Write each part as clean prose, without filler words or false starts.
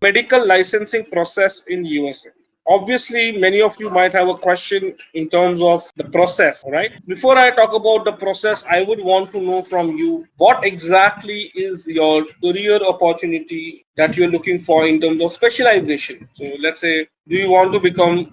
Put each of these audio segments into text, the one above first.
medical licensing process in USA. Obviously, many of you might have a question in terms of the process, right? Before I talk about the process, I would want to know from you what exactly is your career opportunity that you're looking for in terms of specialization. So let's say, do you want to become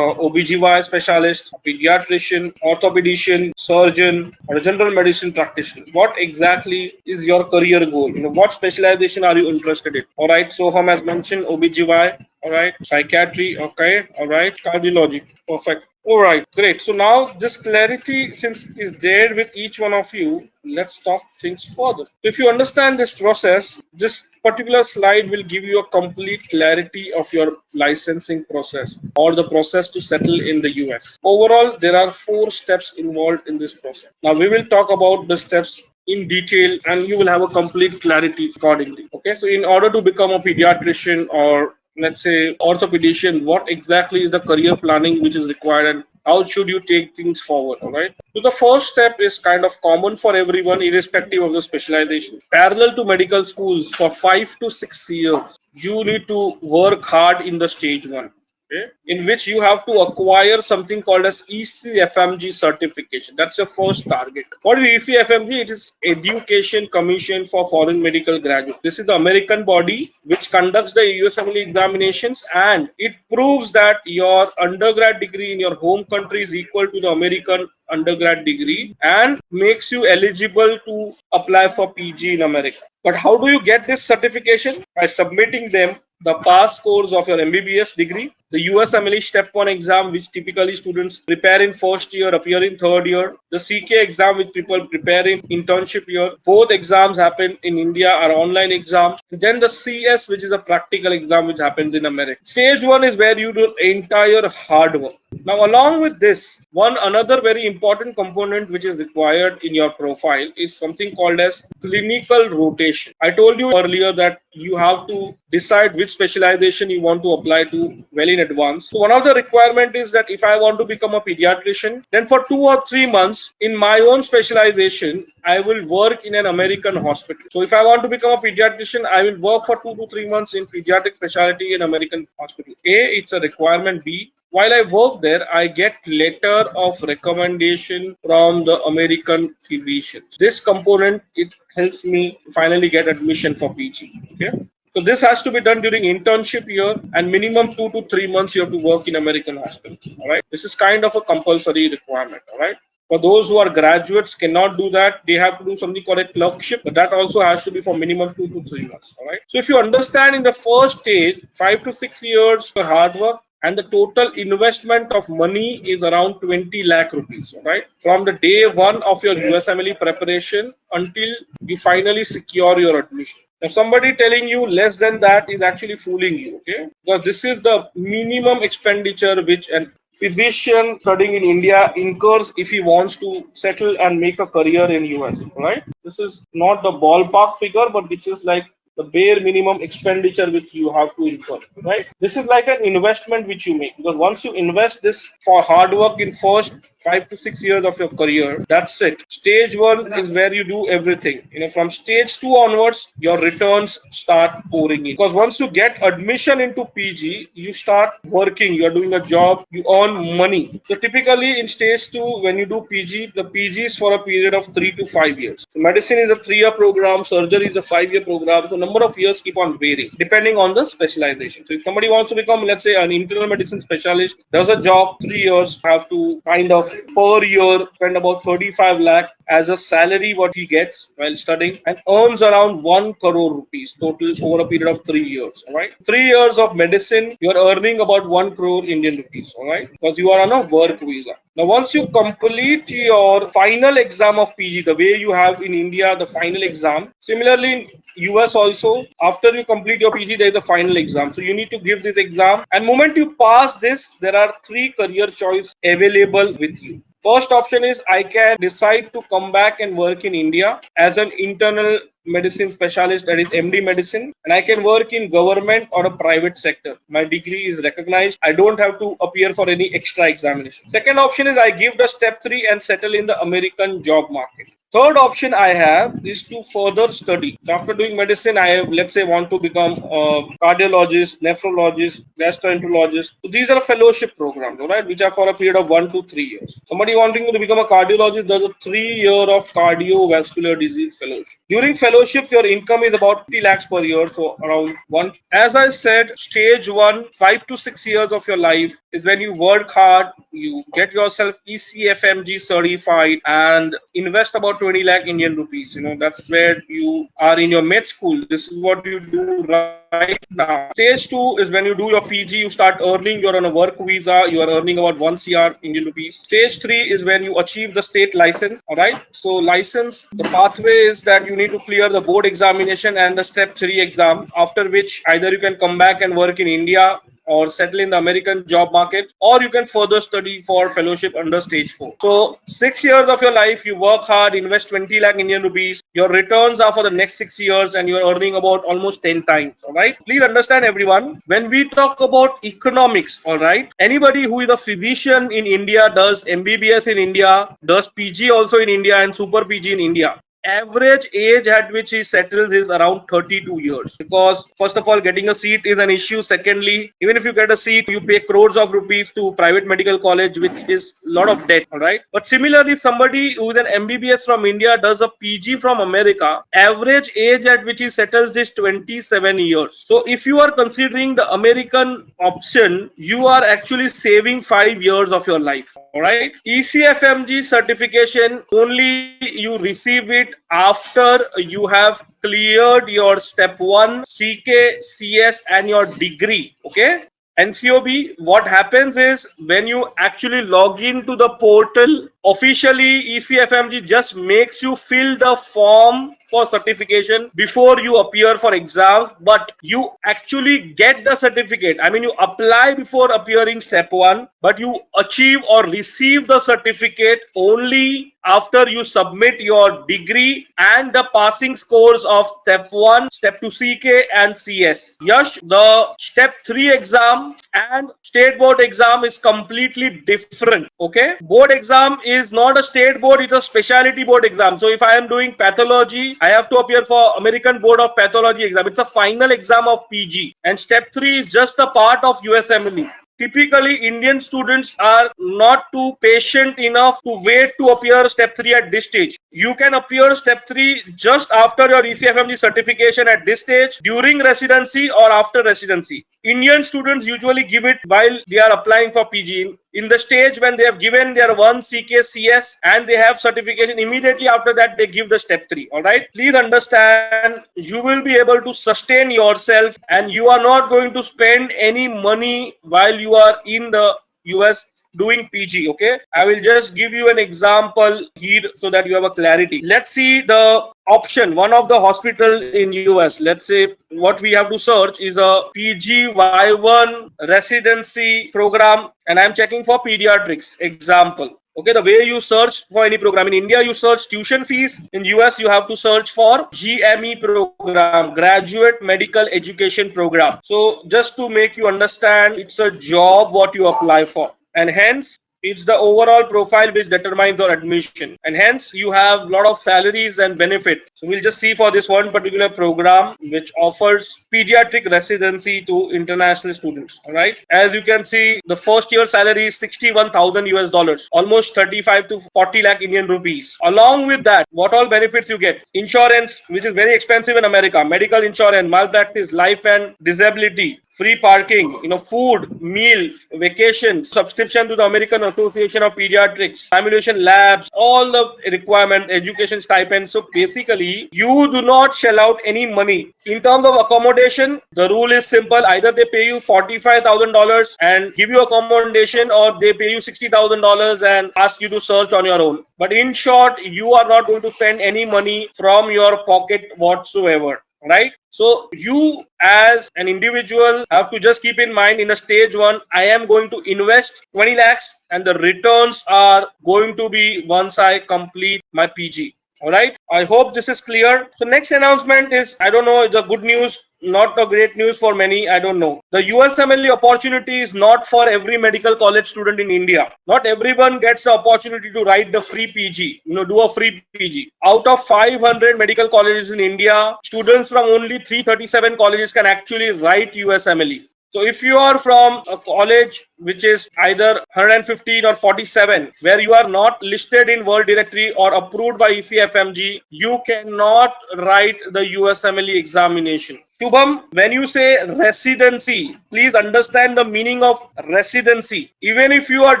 OBGY specialist, a pediatrician, orthopedician, surgeon, or a general medicine practitioner? What exactly is your career goal? What specialization are you interested in? All right, Soham has mentioned OBGY. All right, psychiatry. Okay, all right, cardiology. Perfect. All right, great. So now this clarity, since is there with each one of you, let's talk things further. If you understand this process, this particular slide will give you a complete clarity of your licensing process or the process to settle in the US. Overall, there are 4 steps involved in this process. Now we will talk about the steps in detail and you will have a complete clarity accordingly. Okay, so in order to become a pediatrician or let's say orthopedician, what exactly is the career planning which is required and how should you take things forward? All right, so the first step is kind of common for everyone irrespective of the specialization. Parallel to medical schools, for 5 to 6 years you need to work hard in the stage 1. Okay, in which you have to acquire something called as ECFMG certification. That's your first target. What is ECFMG? It is Education Commission for Foreign Medical Graduates. This is the American body which conducts the USMLE examinations, and it proves that your undergrad degree in your home country is equal to the American undergrad degree and makes you eligible to apply for PG in America. But how do you get this certification? By submitting them the past scores of your MBBS degree, the USMLE Step 1 exam, which typically students prepare in first year, appear in third year, the CK exam, which people prepare in internship year. Both exams happen in India, are online exams. Then the CS, which is a practical exam, which happens in America. Stage 1 is where you do entire hard work. Now, along with this, another very important component which is required in your profile is something called as clinical rotation. I told you earlier that you have to decide which specialization you want to apply to well in advance. So one of the requirement is that if I want to become a pediatrician, then for 2 or 3 months in my own specialization, I will work in an American hospital. So if I want to become a pediatrician, I will work for 2 to 3 months in pediatric specialty in American hospital. A, it's a requirement. B, while I work there, I get letter of recommendation from the American physicians. This component, it helps me finally get admission for PG. Okay. So this has to be done during internship year, and minimum 2 to 3 months you have to work in American hospital. All right. This is kind of a compulsory requirement. All right. For those who are graduates, cannot do that. They have to do something called a clerkship, but that also has to be for minimum 2 to 3 months. All right. So if you understand in the first stage, 5 to 6 years for hard work, and the total investment of money is around 20 lakh rupees, right? From the day 1 of your USMLE preparation until you finally secure your admission. Now, somebody telling you less than that is actually fooling you, okay? Because this is the minimum expenditure which an physician studying in India incurs if he wants to settle and make a career in US, right? This is not the ballpark figure, but which is like the bare minimum expenditure which you have to incur, right? This is like an investment which you make, because once you invest this for hard work in first 5 to 6 years of your career, that's it. Stage 1 is where you do everything. From stage 2 onwards, your returns start pouring in. Because once you get admission into PG, you start working, you are doing a job, you earn money. So typically in stage 2, when you do PG, the PG is for a period of 3 to 5 years. So medicine is a 3-year program, surgery is a 5-year program. So number of years keep on varying depending on the specialization. So if somebody wants to become, let's say, an internal medicine specialist, does a job 3 years, have to kind of per year spend about 35 lakh as a salary what he gets while studying, and earns around 1 crore rupees total over a period of 3 years. All right, 3 years of medicine, you are earning about 1 crore Indian rupees. All right, because you are on a work visa. Now, once you complete your final exam of PG, the way you have in India the final exam, similarly in US also, after you complete your PG, there is a final exam. So you need to give this exam, and moment you pass this, there are 3 career choice available with you. First option is I can decide to come back and work in India as an internal medicine specialist, that is MD medicine, and I can work in government or a private sector. My degree is recognized. I don't have to appear for any extra examination. Second option is I give the step 3 and settle in the American job market. Third option I have is to further study. So after doing medicine, I have, let's say, want to become a cardiologist, nephrologist, gastroenterologist. So these are fellowship programs, all right, which are for a period of 1 to 3 years. Somebody wanting to become a cardiologist does a 3-year of cardiovascular disease fellowship. During fellowships, your income is about 50 lakhs per year, so around one. As I said, stage 1, 5 to 6 years of your life is when you work hard, you get yourself FMG certified, and invest about 20 lakh Indian rupees. That's where you are in your med school. This is what you do right now. Stage 2 is when you do your PG, you start earning, you're on a work visa, you are earning about 1 CR Indian rupees. Stage 3 is when you achieve the state license. All right. So license, the pathway is that you need to clear the board examination and the step 3 exam, after which either you can come back and work in India or settle in the American job market, or you can further study for fellowship under stage 4. So 6 years of your life, you work hard, invest 20 lakh Indian rupees. Your returns are for the next 6 years and you're earning about almost 10 times. All right. Please understand, everyone, when we talk about economics, all right, anybody who is a physician in India does MBBS in India, does PG also in India and super PG in India. Average age at which he settles is around 32 years, because first of all, getting a seat is an issue. Secondly, even if you get a seat, you pay crores of rupees to private medical college, which is a lot of debt. All right. But similarly, if somebody who is an MBBS from India does a PG from America, average age at which he settles is 27 years. So if you are considering the American option, you are actually saving 5 years of your life. All right. ECFMG certification, only you receive it after you have cleared your step 1 CK, CS and your degree. Okay. NCOB, what happens is when you actually log into the portal, officially ECFMG just makes you fill the form for certification before you appear for exams, but you actually get the certificate. I mean, you apply before appearing step 1, but you achieve or receive the certificate only after you submit your degree and the passing scores of step 1, step 2 CK and CS. Yash, the step 3 exam and state board exam is completely different. Okay, board exam is not a state board, it's a specialty board exam. So if I am doing pathology, I have to appear for American Board of Pathology exam. It's a final exam of PG, and step 3 is just a part of USMLE. Typically, Indian students are not too patient enough to wait to appear step 3 at this stage. You can appear step 3 just after your ECFMG certification at this stage, during residency or after residency. Indian students usually give it while they are applying for PG. In the stage when they have given their 1 CK, CS and they have certification, immediately after that they give the step 3. All right. Please understand, you will be able to sustain yourself and you are not going to spend any money while you are in the US doing PG. Okay, I will just give you an example here so that you have a clarity. Let's see the option, one of the hospital in US. Let's say what we have to search is a PG Y1 residency program, and I'm checking for pediatrics example. Okay, the way you search for any program in India, you search tuition fees. In US, you have to search for GME program, graduate medical education program. So just to make you understand, it's a job what you apply for, and hence it's the overall profile which determines your admission, and hence you have a lot of salaries and benefits. So we'll just see for this one particular program which offers pediatric residency to international students. All right, as you can see, the first year salary is 61,000 US dollars, almost 35 to 40 lakh Indian rupees. Along with that, what all benefits you get? Insurance, which is very expensive in America, medical insurance, malpractice, life and disability, free parking, food, meal, vacation, subscription to the American Association of Pediatrics, simulation labs, all the requirements, education stipends. So basically, you do not shell out any money. In terms of accommodation, the rule is simple. Either they pay you $45,000 and give you accommodation, or they pay you $60,000 and ask you to search on your own. But in short, you are not going to spend any money from your pocket whatsoever. Right? So you as an individual have to just keep in mind, in a stage 1, I am going to invest 20 lakhs and the returns are going to be once I complete my PG. All right. I hope this is clear. So next announcement is, I don't know, the good news, not a great news for many, I don't know. The USMLE opportunity is not for every medical college student in India. Not everyone gets the opportunity to write the free PG, do a free PG. Out of 500 medical colleges in India, students from only 337 colleges can actually write USMLE. So if you are from a college which is either 115 or 47, where you are not listed in World Directory or approved by ECFMG, you cannot write the USMLE examination. Shubham, when you say residency, please understand the meaning of residency. Even if you are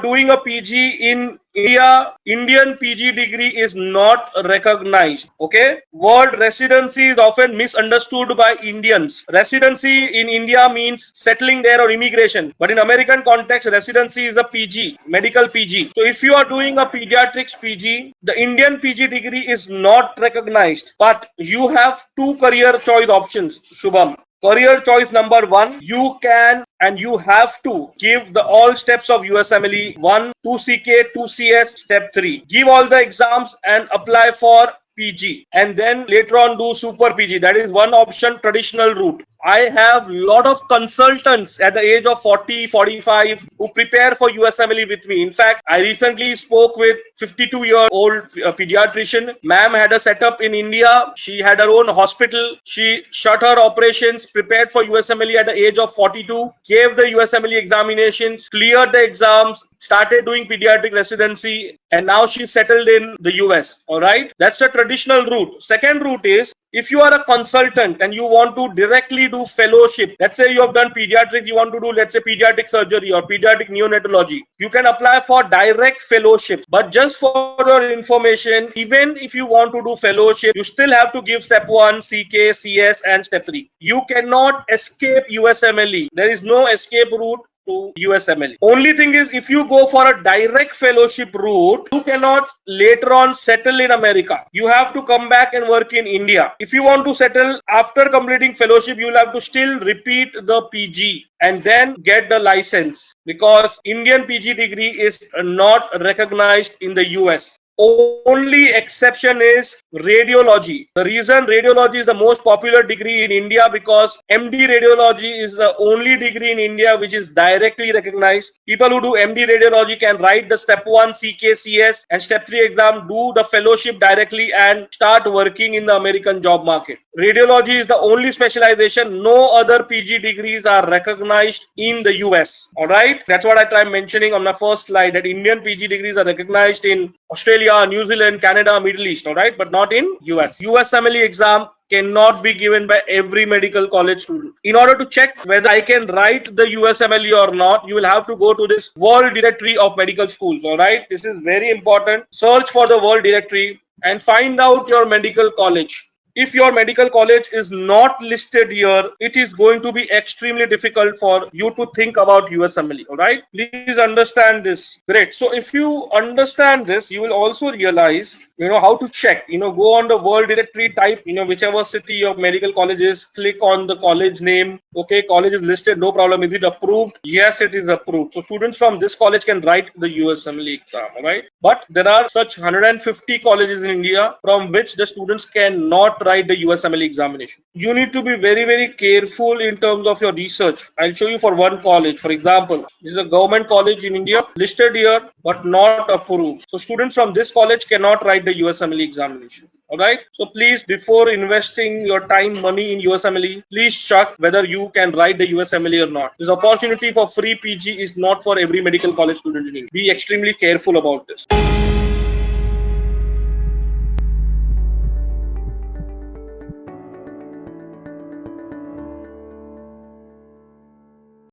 doing a PG in India, Indian PG degree is not recognized. Okay? Word residency is often misunderstood by Indians. Residency in India means settling there or immigration. But in American context, residency is a PG, medical PG. So if you are doing a pediatrics PG, the Indian PG degree is not recognized. But you have two career choice options, Shubham. Career choice number one, you can and you have to give the all steps of USMLE 1, 2CK, 2CS, step 3. Give all the exams and apply for PG, and then later on do super PG. That is one option, traditional route. I have lot of consultants at the age of 40, 45 who prepare for USMLE with me. In fact, I recently spoke with 52-year-old pediatrician. Ma'am had a setup in India. She had her own hospital. She shut her operations, prepared for USMLE at the age of 42, gave the USMLE examinations, cleared the exams, started doing pediatric residency, and now she's settled in the US. All right, that's the traditional route. Second route is, if you are a consultant and you want to directly do fellowship, let's say you have done pediatrics, you want to do, let's say, pediatric surgery or pediatric neonatology, you can apply for direct fellowship. But just for your information, even if you want to do fellowship, you still have to give step 1, CK, CS, and step 3. You cannot escape USMLE. There is no escape route to USMLE. Only thing is, if you go for a direct fellowship route, you cannot later on settle in America. You have to come back and work in India. If you want to settle after completing fellowship, you will have to still repeat the PG and then get the license, because Indian PG degree is not recognized in the US. Only exception is radiology. The reason radiology is the most popular degree in India, because MD radiology is the only degree in India which is directly recognized. People who do MD radiology can write the step 1 CKCS and step 3 exam, do the fellowship directly and start working in the American job market. Radiology is the only specialization. No other PG degrees are recognized in the US. Alright, that's what I tried mentioning on my first slide, that Indian PG degrees are recognized in Australia, New Zealand, Canada, Middle East, all right, but not in US. USMLE exam cannot be given by every medical college student. In order to check whether I can write the USMLE or not, you will have to go to this World Directory of Medical Schools, all right. This is very important. Search for the World Directory and find out your medical college. If your medical college is not listed here, it is going to be extremely difficult for you to think about USMLE. All right, please understand this. Great. So if you understand this, you will also realize, how to check. Go on the World Directory, type, whichever city of medical college is, click on the college name. Okay, college is listed, no problem. Is it approved? Yes, it is approved. So students from this college can write the USMLE exam. All right, but there are such 150 colleges in India from which the students cannot write the USMLE examination. You need to be very, very careful in terms of your research. I'll show you for one college. For example, this is a government college in India, listed here, but not approved. So students from this college cannot write the USMLE examination. Alright, so please, before investing your time, money in USMLE, please check whether you can write the USMLE or not. This opportunity for free PG is not for every medical college student in India. Be extremely careful about this.